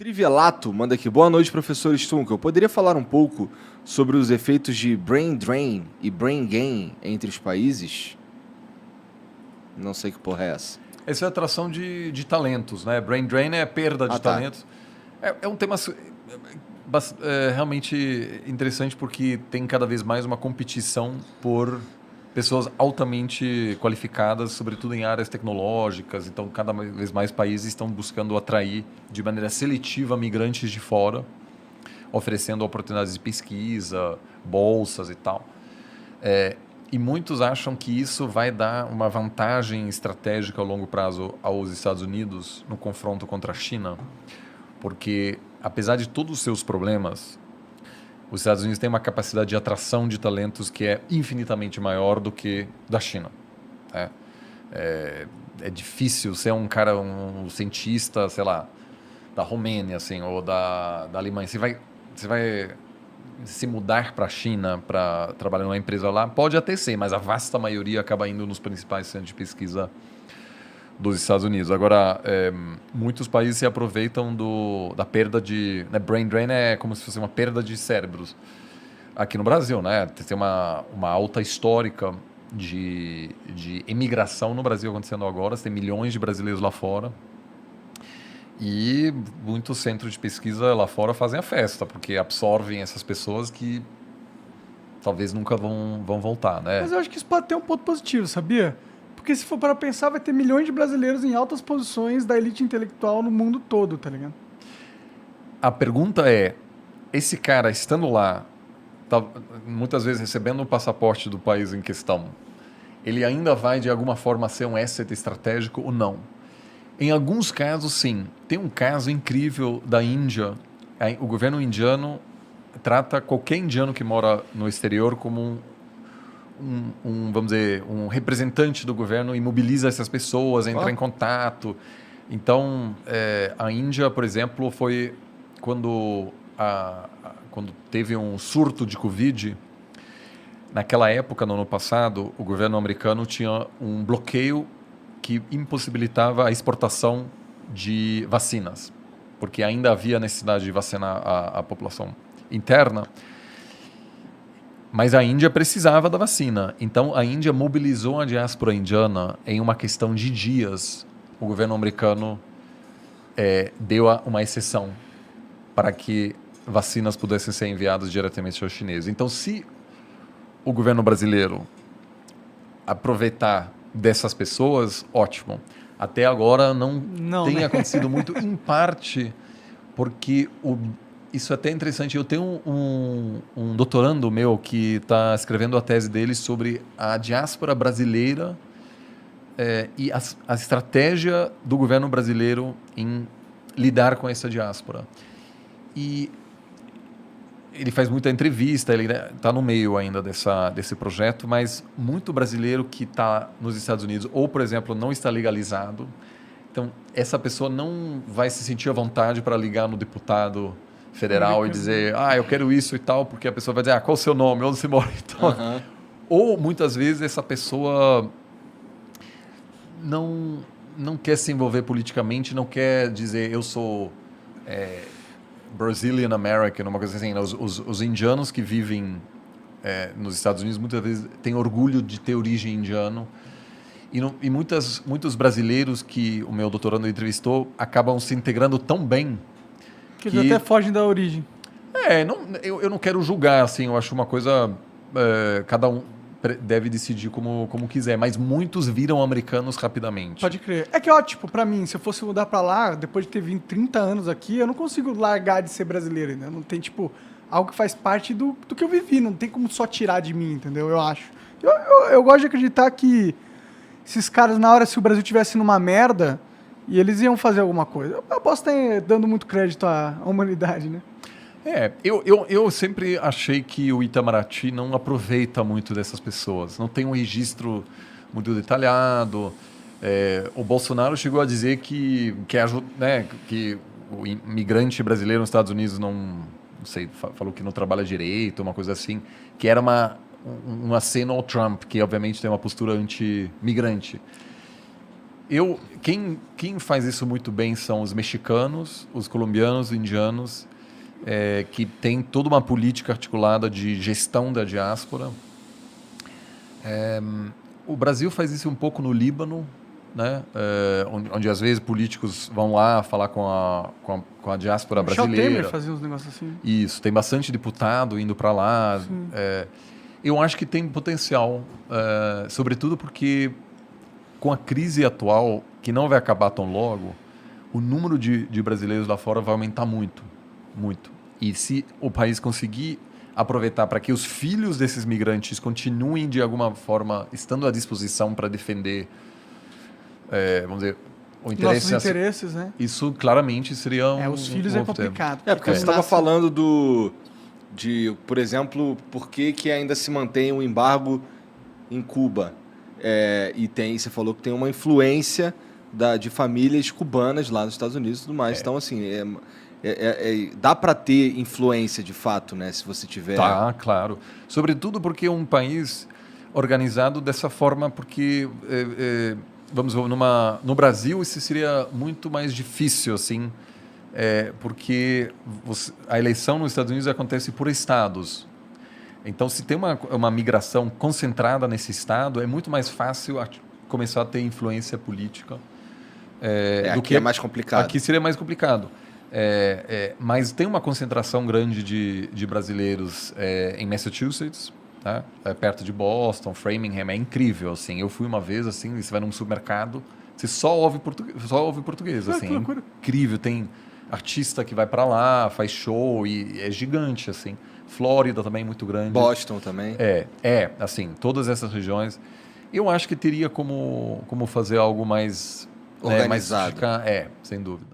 Trivelato manda aqui. Boa noite, professor Stunkel. Eu poderia falar um pouco sobre os efeitos de brain drain e brain gain entre os países? Não sei que porra é essa. Essa é a atração de talentos, né? Brain drain é a perda de talentos. É um tema realmente interessante porque tem cada vez mais uma competição por pessoas altamente qualificadas, sobretudo em áreas tecnológicas. Então, cada vez mais países estão buscando atrair de maneira seletiva migrantes de fora, oferecendo oportunidades de pesquisa, bolsas e tal. E muitos acham que isso vai dar uma vantagem estratégica a longo prazo aos Estados Unidos no confronto contra a China, porque, apesar de todos os seus problemas, os Estados Unidos têm uma capacidade de atração de talentos que é infinitamente maior do que da China. É difícil ser um cara, um cientista, sei lá, da Romênia, assim, ou da Alemanha. Você vai se mudar para a China para trabalhar numa empresa lá, pode até ser, mas a vasta maioria acaba indo nos principais centros de pesquisa dos Estados Unidos. Agora, muitos países se aproveitam da perda de... Né, brain drain é como se fosse uma perda de cérebros. Aqui no Brasil, né? Tem uma alta histórica de emigração no Brasil acontecendo agora. Você tem milhões de brasileiros lá fora. E muitos centros de pesquisa lá fora fazem a festa, porque absorvem essas pessoas que talvez nunca vão voltar, né? Mas eu acho que isso pode ter um ponto positivo, sabia? Porque se for para pensar, vai ter milhões de brasileiros em altas posições da elite intelectual no mundo todo, tá ligado? A pergunta é, esse cara estando lá, tá, muitas vezes recebendo o passaporte do país em questão, ele ainda vai de alguma forma ser um asset estratégico ou não? Em alguns casos, sim. Tem um caso incrível da Índia. O governo indiano trata qualquer indiano que mora no exterior como vamos dizer, um representante do governo e mobiliza essas pessoas, entra em contato. Então, a Índia, por exemplo, foi quando teve um surto de Covid. Naquela época, no ano passado, o governo americano tinha um bloqueio que impossibilitava a exportação de vacinas, porque ainda havia necessidade de vacinar a população interna. Mas a Índia precisava da vacina. Então, a Índia mobilizou a diáspora indiana em uma questão de dias. O governo americano deu uma exceção para que vacinas pudessem ser enviadas diretamente aos chineses. Então, se o governo brasileiro aproveitar dessas pessoas, ótimo. Até agora não tem né? acontecido muito, em parte porque isso é até interessante. Eu tenho um doutorando meu que está escrevendo a tese dele sobre a diáspora brasileira e a estratégia do governo brasileiro em lidar com essa diáspora. E ele faz muita entrevista, ele está no meio ainda desse projeto, mas muito brasileiro que está nos Estados Unidos, ou, por exemplo, não está legalizado, então essa pessoa não vai se sentir à vontade para ligar no deputado federal e dizer, eu quero isso e tal, porque a pessoa vai dizer, qual o seu nome, onde você mora e tal. Uhum. Ou, muitas vezes, essa pessoa não quer se envolver politicamente, não quer dizer, eu sou Brazilian American, uma coisa assim. Os indianos que vivem nos Estados Unidos, muitas vezes, têm orgulho de ter origem indiana. E muitos brasileiros que o meu doutorando entrevistou acabam se integrando tão bem que eles até fogem da origem. Eu não quero julgar, assim, eu acho uma coisa... cada um deve decidir como quiser, mas muitos viram americanos rapidamente. Pode crer. É que, tipo, pra mim, se eu fosse mudar pra lá, depois de ter vindo 30 anos aqui, eu não consigo largar de ser brasileiro, né? Não tem, tipo, algo que faz parte do que eu vivi, não tem como só tirar de mim, entendeu? Eu acho. Eu gosto de acreditar que esses caras, na hora, se o Brasil tivesse numa merda, e eles iam fazer alguma coisa. Eu posso estar dando muito crédito à humanidade, né? Eu sempre achei que o Itamaraty não aproveita muito dessas pessoas. Não tem um registro muito detalhado. O Bolsonaro chegou a dizer que o imigrante brasileiro nos Estados Unidos não sei, falou que não trabalha direito, uma coisa assim, que era um aceno ao Trump, que obviamente tem uma postura anti-migrante. Quem faz isso muito bem são os mexicanos, os colombianos, os indianos, que tem toda uma política articulada de gestão da diáspora. O Brasil faz isso um pouco no Líbano, né? Onde às vezes políticos vão lá falar com a diáspora brasileira. Michel Temer fazia uns negócios assim. Isso, tem bastante deputado indo para lá. Eu acho que tem potencial, sobretudo porque com a crise atual, que não vai acabar tão logo, o número de brasileiros lá fora vai aumentar muito, muito. E se o país conseguir aproveitar para que os filhos desses migrantes continuem, de alguma forma, estando à disposição para defender, vamos dizer, o interesse... Nossos interesses, né? Isso claramente seria os filhos é complicado. Porque você estava falando por exemplo, por que ainda se mantém um embargo em Cuba? Você falou que tem uma influência de famílias cubanas lá nos Estados Unidos e tudo mais. Então, assim, dá para ter influência de fato, né? Se você tiver... Tá, claro. Sobretudo porque é um país organizado dessa forma, porque, vamos ver, no Brasil isso seria muito mais difícil, assim, porque a eleição nos Estados Unidos acontece por estados. Então, se tem uma migração concentrada nesse estado, é muito mais fácil começar a ter influência política. Aqui é mais complicado. Aqui seria mais complicado. Mas tem uma concentração grande de brasileiros em Massachusetts, tá? Perto de Boston, Framingham, é incrível. Assim. Eu fui uma vez, assim, você vai num supermercado, você só ouve português. Assim, que loucura. Incrível, tem artista que vai para lá, faz show, e é gigante, assim. Flórida também é muito grande. Boston também. Assim, todas essas regiões. Eu acho que teria como fazer algo mais... organizado. Sem dúvida.